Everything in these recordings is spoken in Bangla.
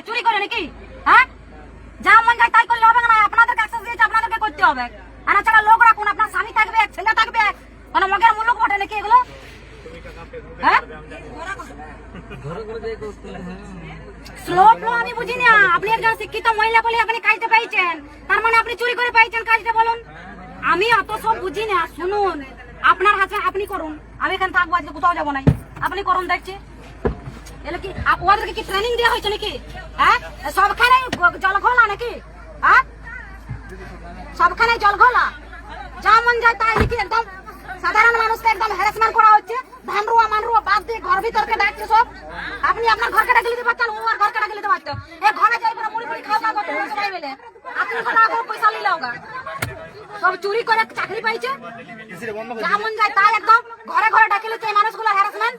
চুরি করে নাকি? হ্যাঁ, যা মন যায় তাই করলে হবে না। আপনাদের কাছে দিয়েছে, আপনাদেরকে করতে হবে। আর ছাড়া লোক রাখুন, আপনার স্বামী থাকবে, ছেলে থাকবে, মানে মগের মুলুক বটে নাকি এগুলো? হ্যাঁ, স্লো ফ্লো আমি বুঝি না। আপনি একজন শিক্ষিত মহিলা বলে আপনি কাজটা পাইছেন, তার মানে আপনি চুরি করে পাইছেন কাজটা, বলুন। আমি অত সব বুঝি না। শুনুন, আপনার হাতে আপনি করুন, আমি এখানে থাকবো, আজকে কোথাও যাবো নাই। আপনি করুন, দেখছি এলে কি ওদেরকে কি ট্রেনিং দেওয়া হয়েছে নাকি? হ্যাঁ, সবখানে জল ঘোলা নাকি? হ্যাঁ, সবখানে জল ঘোলা, যা মন যায় তাই নাকি? একদম সাধারণ মানুষকে একদম হ্যারাসমেন্ট করা হচ্ছে। ধানরুয়া মানরুয়া বাদ দিয়ে ঘর ভিতরকে ডাকছে সব। আপনি আপনার ঘরকে ডাকে দিতে পারতেন, ও আর ঘরকে ডাকে দিতে পারতেন। এই ঘরে যাই মুড়ি মুড়ি খাওয়া করতে সবাই মিলে, আপনি পয়সা নিলে ওগা সব চুরি করে চাকরি পাইছে। যা মন যায় তাই একদম ঘরে ঘরে ডাকে লিখছে এই মানুষগুলো হ্যারাসমেন্ট।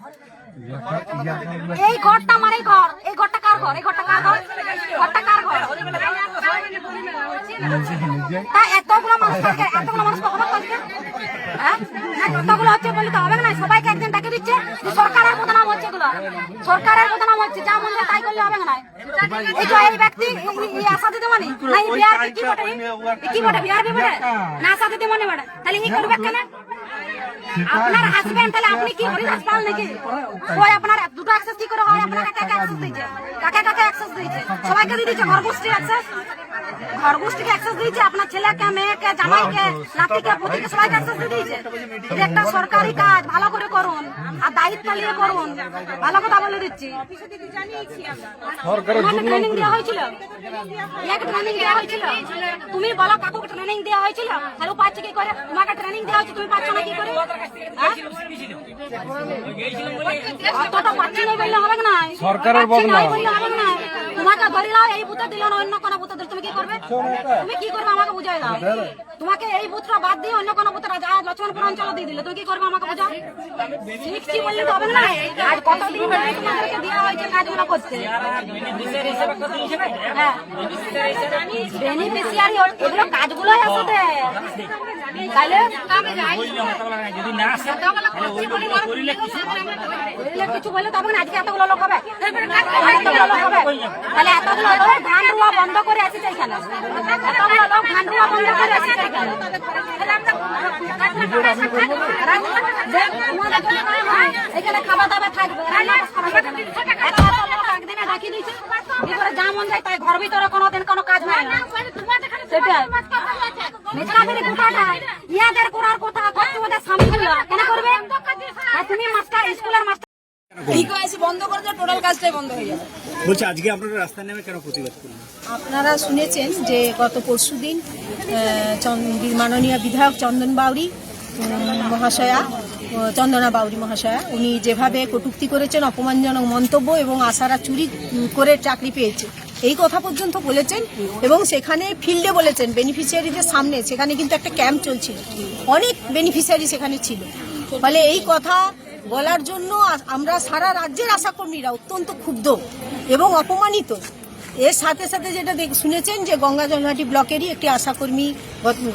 এই ঘরটা মানে ঘর, এই ঘরটা কার ঘর? এই ঘরটা কার ঘর? ঘরটা কার ঘর? তা এতগুলো মানুষ কখনো করছে? হ্যাঁ, এতগুলো হচ্ছে বলি তো হবে না। সবাইকে একদিন ডাকে দিচ্ছে, সরকারের বদনাম হচ্ছে এগুলো, সরকারের বদনাম হচ্ছে। যা মন যায় তাই করলে হবে না। এই যে এই ব্যক্তি আশা দিতে মানে না, এই বিহার কি বটে? কি বটে বিহার বটে না? আশা দিতে মনে বটে, তাহলে ই করবে কেন? আপনার হাজবেন্ড, তাহলে আপনি কি হরি হাসপাতাল নাকি? ওই আপনার দুটো অ্যাক্সেস কি করে হয়? আপনার কাকে অ্যাক্সেস দিয়েছে? কাকে কাকে অ্যাক্সেস দিয়েছে? সবাইকে দিয়ে দিয়েছে, ঘরগোষ্ঠীর অ্যাক্সেস, ঘরগোষ্ঠীকে অ্যাক্সেস দিয়েছে। আপনার ছেলেকে, মেয়েকে, জামাইকে, নাতিকে, পুতিকে সবাইকে অ্যাক্সেস দিয়ে দিয়েছে। এটা একটা সরকারি কাজ, ভালো করে করুন আর দায়িত্ব নিয়ে করুন। ভালো কথা বলে দিচ্ছি। ট্রেনিং দেওয়া হয়েছিল, ট্রেনিং দেওয়া হয়েছিল। তুমি বলো কাকুকে ট্রেনিং দেওয়া হয়েছিল, তাহলে পাচ্ছে কি করে? তোমাকে ট্রেনিং দেওয়া হয়েছে, তুমি পাচ্ছ না কি করে? অতটা পাচ্ছি না বললে হবে না, সরকারের বদনাম হবে না। তোমাকে ধরে নাও, এই বুথে দিল না, অন্য কোনো বুথে দিল, তুমি কি করবে? তুমি কি করবে আমাকে বুঝাই দাও। তোমাকে এই বুথটা বাদ দিয়ে অন্য কোনো বুথে লক্ষ্মণপুর অঞ্চল দিয়ে দিলে তুমি কি করবে আমাকে বুঝাও। শিখছি বললে তো হবে না। আজ কতদিন ধরে তোমাদেরকে দেওয়া হয়েছে কাজগুলো করতে। হ্যাঁ, বেনিফিশিয়ারি এগুলো কাজগুলোই আসতে, তাইলে কিছু বললে তবে না। আজকে এতগুলো লোক হবে, তাহলে এতগুলো লোক ধান রুয়া বন্ধ করে আসিছে এখানে, এতগুলো লোক ধান রুয়া বন্ধ করে আসিছে এখানে। এখানে খাবার দাবার থাকবে, একদিনে ডাকি দিয়েছে, এবারে যা মন যায় তাই। ঘর ভিতরে কোনোদিন কোনো কাজ হয় না, সেটাই মিথ্যাদের কোথাটা ইয়াদের করার কথা করতে ওদের স্বামীগুলো কেন করবে? তুমি মাস্টার, স্কুলের মাস্টার বন্ধ করে দাও, টোটাল কাজটাই বন্ধ হয়ে যাবে। বলছি আজকে আপনারা রাস্তায় নেমে কেন প্রতিবাদ করলেন? আপনারা শুনেছেন যে গত পরশুদিন মাননীয় বিধায়ক চন্দনা বাউরি মহাশয়া উনি যেভাবে কটূক্তি করেছেন, অপমানজনক মন্তব্য, এবং আশারা চুরি করে চাকরি পেয়েছে এই কথা পর্যন্ত বলেছেন। এবং সেখানে ফিল্ডে বলেছেন বেনিফিশিয়ারিদের সামনে, সেখানে কিন্তু একটা ক্যাম্প চলছিল, অনেক বেনিফিশিয়ারি সেখানে ছিল। ফলে এই কথা বলার জন্য আমরা সারা রাজ্যের আশাকর্মীরা অত্যন্ত ক্ষুব্ধ এবং অপমানিত। এর সাথে সাথে যেটা শুনেছেন যে গঙ্গা জলঘাটি ব্লকেরই একটি আশাকর্মী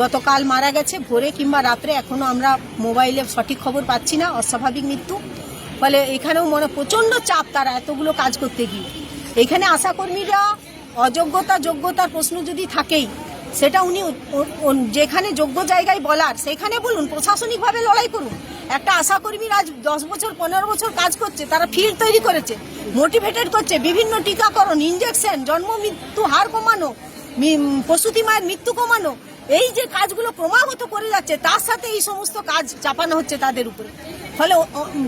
গতকাল মারা গেছে, ভোরে কিংবা রাত্রে, এখনো আমরা মোবাইলে সঠিক খবর পাচ্ছি না, অস্বাভাবিক মৃত্যু। ফলে এখানেও প্রচন্ড চাপ তারা এতগুলো কাজ করতে গিয়ে। এখানে আশাকর্মীরা যোগ্যতার প্রশ্ন যদি থাকেই, সেটা উনি যেখানে যোগ্য জায়গায় বলার সেখানে বলুন, প্রশাসনিকভাবে লড়াই করুন। একটা আশাকর্মীর আজ 10 বছর 15 বছর কাজ করছে, তারা ফিল্ড তৈরি করেছে, মোটিভেটেড করছে, বিভিন্ন টিকাকরণ, ইনজেকশন, জন্ম মৃত্যু হার কমানো, প্রসূতি মায়ের মৃত্যু কমানো, এই যে কাজগুলো ক্রমাগত করে যাচ্ছে, তার সাথে এই সমস্ত কাজ চাপানো হচ্ছে তাদের উপরে। ফলে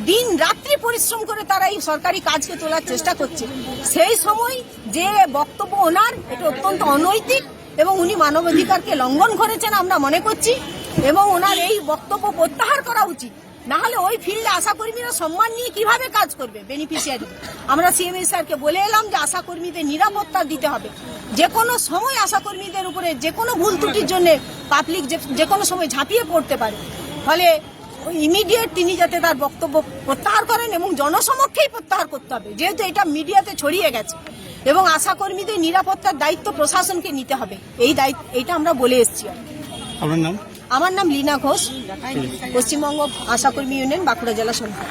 দিন রাত্রি পরিশ্রম করে তারা এই সরকারি কাজকে তোলার চেষ্টা করছে। সেই সময় যে বক্তব্য ওনার, এটা অত্যন্ত অনৈতিক এবং উনি মানবাধিকারকে লঙ্ঘন করেছেন আমরা মনে করছি, এবং ওনার এই বক্তব্য প্রত্যাহার করা উচিত। না হলে ওই ফিল্ডে আশাকর্মীরা সম্মান নিয়ে কিভাবে কাজ করবে বেনিফিশিয়ারি? আমরা সিএমএ স্যারকে বলে এলাম যে আশাকর্মীদের নিরাপত্তা দিতে হবে। যে কোনো সময় আশাকর্মীদের উপরে যে কোনো ভুল ত্রুটির জন্য পাবলিক যে কোনো সময় ঝাঁপিয়ে পড়তে পারে। ফলে ইমিডিয়েট তিনি যাতে তার বক্তব্য প্রত্যাহার করেন, এবং জনসমক্ষেই প্রত্যাহার করতে হবে, যেহেতু এটা মিডিয়াতে ছড়িয়ে গেছে। এবং আশাকর্মীদের নিরাপত্তার দায়িত্ব প্রশাসনকে নিতে হবে, এইটা আমরা বলে এসেছি। আপনার নাম? আমার নাম লীনা ঘোষ, পশ্চিমবঙ্গ আশাকর্মী ইউনিয়ন, বাঁকুড়া জেলা সমিতি।